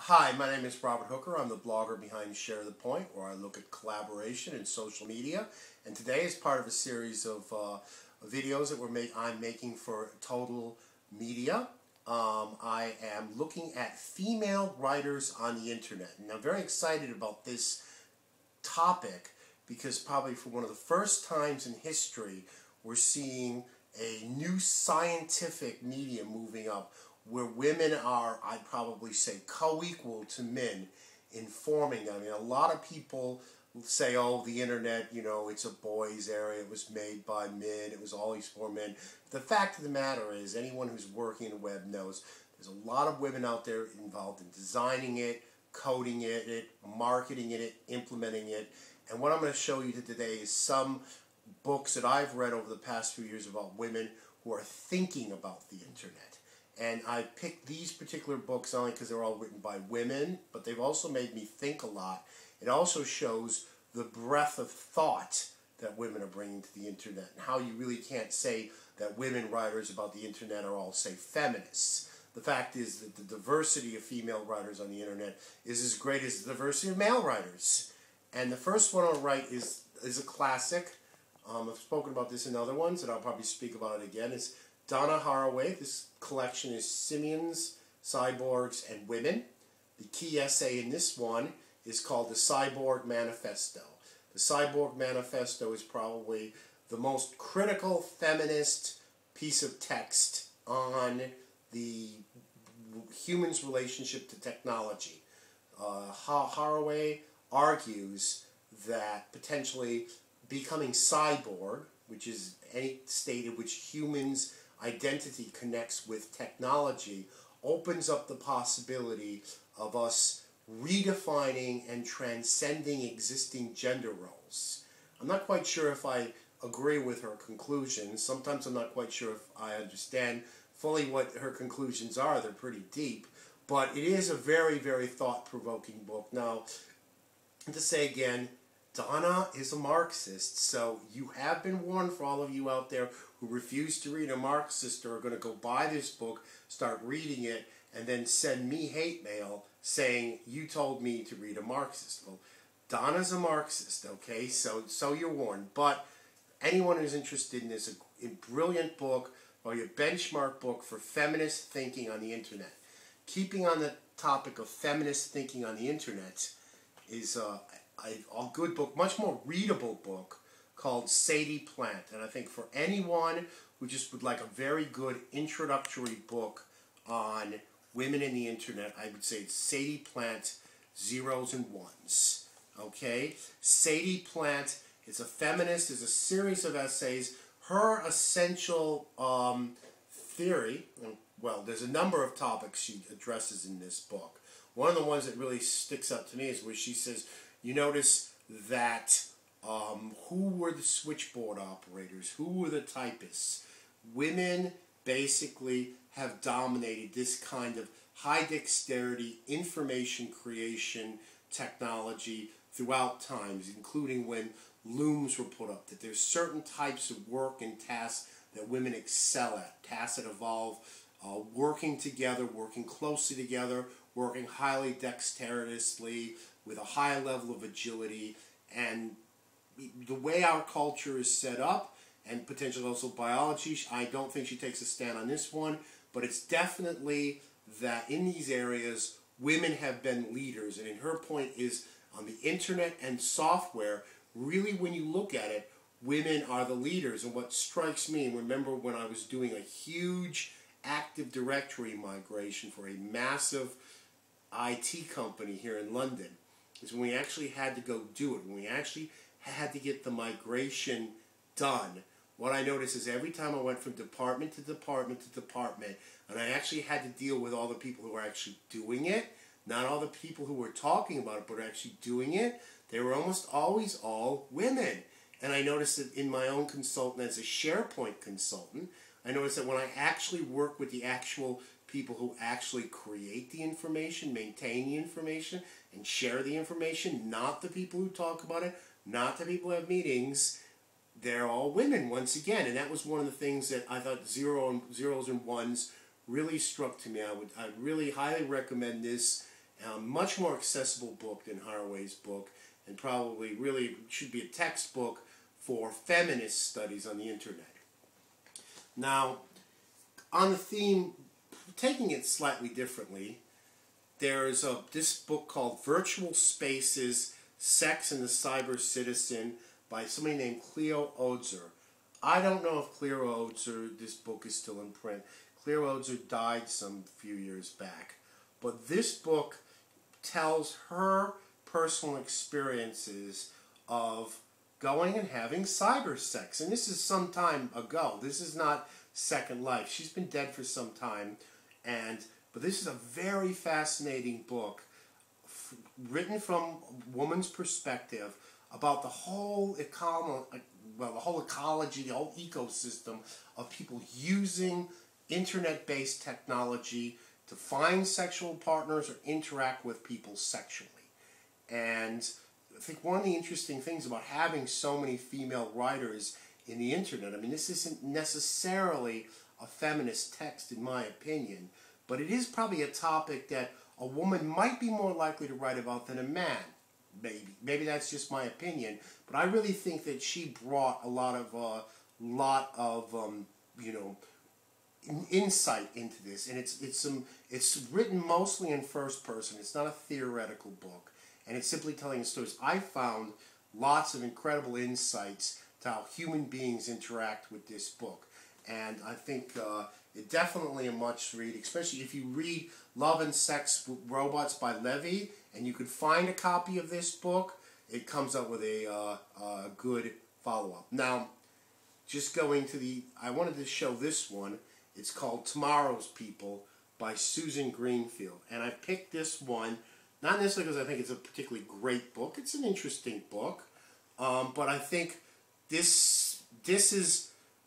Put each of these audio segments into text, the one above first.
Hi, my name is Robert Hooker. I'm the blogger behind Share the Point, where I look at collaboration in social media. And today is part of a series of videos that I'm making for Total Media. I am looking at female writers on the internet. And I'm very excited about this topic because probably for one of the first times in history, we're seeing a new scientific media moving up where women are, I'd probably say, co-equal to men in forming. I mean, a lot of people say, oh, the internet, it's a boys' area, it was made by men, it was always for men. The fact of the matter is, anyone who's working in the web knows there's a lot of women out there involved in designing it, coding it, marketing it, implementing it. And what I'm going to show you today is some books that I've read over the past few years about women who are thinking about the internet. And I picked these particular books only because they're all written by women, but they've also made me think a lot. It also shows the breadth of thought that women are bringing to the internet and how you really can't say that women writers about the internet are all, say, feminists. The fact is that the diversity of female writers on the internet is as great as the diversity of male writers. And the first one I'll write is a classic. I've spoken about this in other ones, and I'll probably speak about it again. It's Donna Haraway. This collection is Simians, Cyborgs, and Women. The key essay in this one is called The Cyborg Manifesto. The Cyborg Manifesto is probably the most critical feminist piece of text on the human's relationship to technology. Haraway argues that potentially becoming cyborg, which is any state in which humans' identity connects with technology, opens up the possibility of us redefining and transcending existing gender roles. I'm not quite sure if I agree with her conclusions. Sometimes I'm not quite sure if I understand fully what her conclusions are. They're pretty deep. But it is a very, very thought-provoking book. Now, to say again, Donna is a Marxist, so you have been warned for all of you out there who refuse to read a Marxist or are going to go buy this book, start reading it, and then send me hate mail saying, you told me to read a Marxist. Well, Donna's a Marxist, okay, so you're warned. But anyone who's interested in this, a brilliant book, or your benchmark book for feminist thinking on the internet. Keeping on the topic of feminist thinking on the internet is a good book, much more readable book, called Sadie Plant. And I think for anyone who just would like a very good introductory book on women in the internet, I would say it's Sadie Plant, Zeros and Ones. Okay? Sadie Plant is a feminist, is a series of essays. Her essential theory, well, there's a number of topics she addresses in this book. One of the ones that really sticks out to me is where she says, you notice that who were the switchboard operators? Who were the typists? Women basically have dominated this kind of high dexterity information creation technology throughout times, including when looms were put up, that there's certain types of work and tasks that women excel at, tasks that involve working together, working closely together, working highly dexterously, with a high level of agility. And the way our culture is set up, and potentially also biology, I don't think she takes a stand on this one, but it's definitely that in these areas, women have been leaders. And her point is, on the internet and software, really when you look at it, women are the leaders. And what strikes me, and remember when I was doing a huge Active Directory migration for a massive IT company here in London, is when we actually had to go do it, when we actually had to get the migration done. What I noticed is every time I went from department to department to department, and I actually had to deal with all the people who were actually doing it, not all the people who were talking about it, but actually doing it, they were almost always all women. And I noticed that in my own consultant as a SharePoint consultant, I noticed that when I actually work with the actual people who actually create the information, maintain the information, and share the information, not the people who talk about it, not the people who have meetings, they're all women once again. And that was one of the things that I thought Zeros and Ones really struck to me. I really highly recommend this Much more accessible book than Haraway's book, and probably really should be a textbook for feminist studies on the internet. Now, on the theme, taking it slightly differently, there's this book called Virtual Spaces, Sex and the Cyber Citizen by somebody named Cleo Ozer. I don't know if Cleo Ozer, this book is still in print. Cleo Ozer died some few years back. But this book tells her personal experiences of going and having cyber sex. And this is some time ago. This is not Second Life. She's been dead for some time. But this is a very fascinating book written from a woman's perspective about the whole ecology, the whole ecosystem of people using internet-based technology to find sexual partners or interact with people sexually. And I think one of the interesting things about having so many female writers in the internet, I mean, this isn't necessarily a feminist text in my opinion, but it is probably a topic that a woman might be more likely to write about than a man. Maybe that's just my opinion, but I really think that she brought a lot of insight into this, and it's written mostly in first person. It's not a theoretical book, and it's simply telling stories. I found lots of incredible insights to how human beings interact with this book, and I think it's definitely a must read, especially if you read Love and Sex with Robots by Levy, and you could find a copy of this book. It comes up with a good follow-up. Now, just going to I wanted to show this one. It's called Tomorrow's People by Susan Greenfield. And I picked this one, not necessarily because I think it's a particularly great book. It's an interesting book. But I think this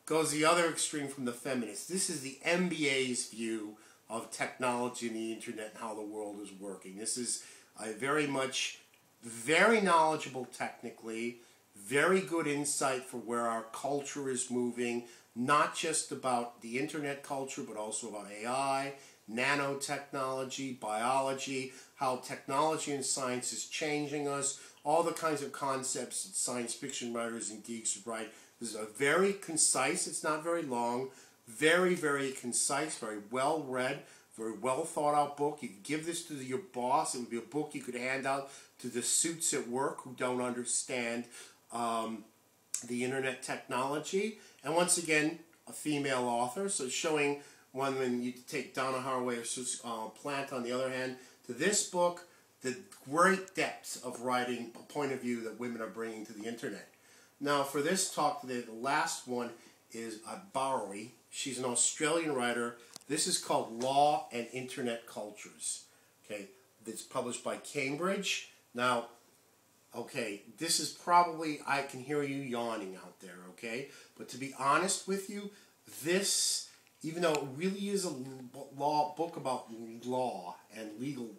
goes the other extreme from the feminists. This is the MBA's view of technology and the internet and how the world is working. This is a very knowledgeable technically, very good insight for where our culture is moving, not just about the internet culture, but also about AI, nanotechnology, biology, how technology and science is changing us, all the kinds of concepts that science fiction writers and geeks write. This is a very concise, it's not very long, very, very concise, very well read, very well thought out book. You could give this to your boss. It would be a book you could hand out to the suits at work who don't understand the internet technology. And once again, a female author, so showing one when you take Donna Haraway or Plant on the other hand, to this book, the great depth of writing, a point of view that women are bringing to the internet. Now for this talk today, the last one is Barry. She's an Australian writer. This is called Law and Internet Cultures. Okay, it's published by Cambridge. Now, okay, this is probably, I can hear you yawning out there, okay? But to be honest with you, this, even though it really is a book about law and legal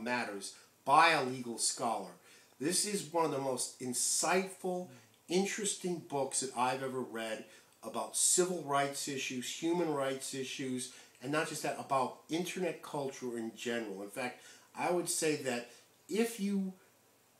matters by a legal scholar, this is one of the most insightful, interesting books that I've ever read about civil rights issues, human rights issues, and not just that, about internet culture in general. In fact, I would say that if you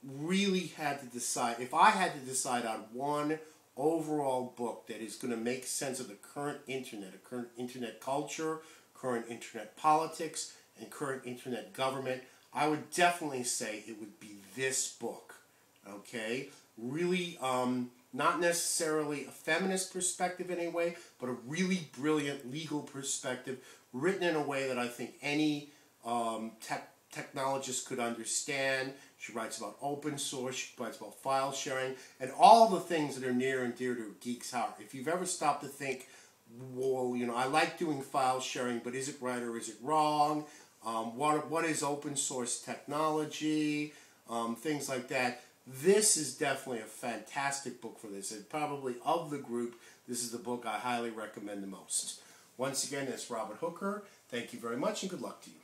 really had to decide, if I had to decide on one overall book that is going to make sense of the current internet culture, current internet politics, and current internet government, I would definitely say it would be this book. Okay? Really, not necessarily a feminist perspective in any way, but a really brilliant legal perspective, written in a way that I think any technologist could understand. She writes about open source, she writes about file sharing, and all the things that are near and dear to a geek's heart. If you've ever stopped to think, well, you know, I like doing file sharing, but is it right or is it wrong? What is open source technology? Things like that. This is definitely a fantastic book for this, and probably of the group, this is the book I highly recommend the most. Once again, it's Robert Hooker. Thank you very much, and good luck to you.